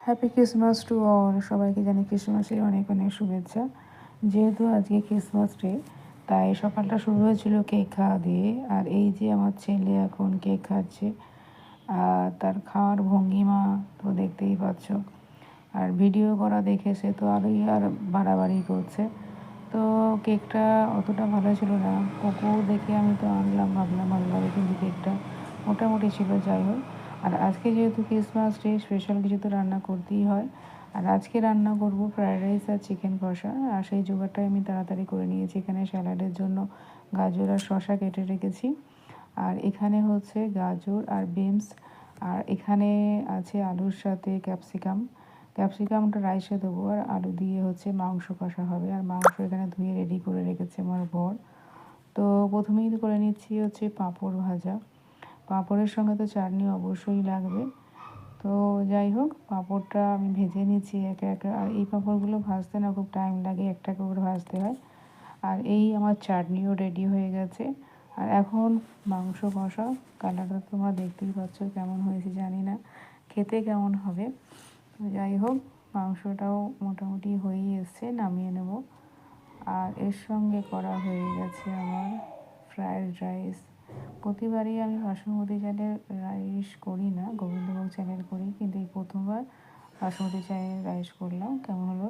Happy Christmas to all. সবাইকে জানি ক্রিসমাসের অনেক অনেক শুভেচ্ছা। যেহেতু আজকে ক্রিসমাস ডে, তাই সকালটা শুরু হয়েছিল কেক খাওয়া দিয়ে। আর এই যে আমার ছেলে এখন কেক খাচ্ছে, আর তার খাওয়ার ভঙ্গিমা তো দেখতেই পাচ্ছ। আর ভিডিও করা দেখে সে তো আরোই আর বাড়াবাড়ি করছে। তো কেকটা অতটা ভালো ছিল না, কোকো দেখে আমি তো আনলাম, ভাবলাম ভালো লাগে, কিন্তু কেকটা মোটামুটি ছিল। যাই হোক, আর আজকে যেহেতু ক্রিসমাস ডে, স্পেশাল কিছু তো রান্না করতেই হয়। আর আজকে রান্না করব ফ্রায়েড রাইস আর চিকেন কষা। আর সেই জোগাড়টাই আমি তাড়াতাড়ি করে নিয়েছি। এখানে স্যালাডের জন্য গাজর আর শসা কেটে রেখেছি। আর এখানে হচ্ছে গাজর আর বিনস। আর এখানে আছে আলুর সাথে ক্যাপসিকামটা রাইসে দেবো, আর আলু দিয়ে হচ্ছে মাংস কষা হবে। আর মাংস এখানে ধুয়ে রেডি করে রেখেছে আমার বর। তো প্রথমেই করে নিচ্ছি হচ্ছে পাঁপড় ভাজা। পাঁপড়ের সঙ্গে তো চাটনি অবশ্যই লাগবে। তো যাই হোক, পাঁপড়টা আমি ভেজে নিচ্ছি একে একে। আর এই পাঁপড়গুলো ভাজতে না খুব টাইম লাগে, একটা করে ভাজতে হয়। আর এই আমার চাটনিও রেডি হয়ে গেছে। আর এখন মাংস কষা। কালারটা তোমরা দেখতেই পাচ্ছ কেমন হয়েছে, জানি না খেতে কেমন হবে। তো যাই হোক, মাংসটাও মোটামুটি হয়েই এসছে, নামিয়ে নেব। আর এর সঙ্গে করা হয়ে গেছে আমার ফ্রায়েড রাইস। প্রতিবারই আমি বাসমতি চালের রাইস করি না, গোবিন্দভোগ চালের করি, কিন্তু এই প্রথমবার বাসমতি চালের রাইস করলাম। কেমন হলো?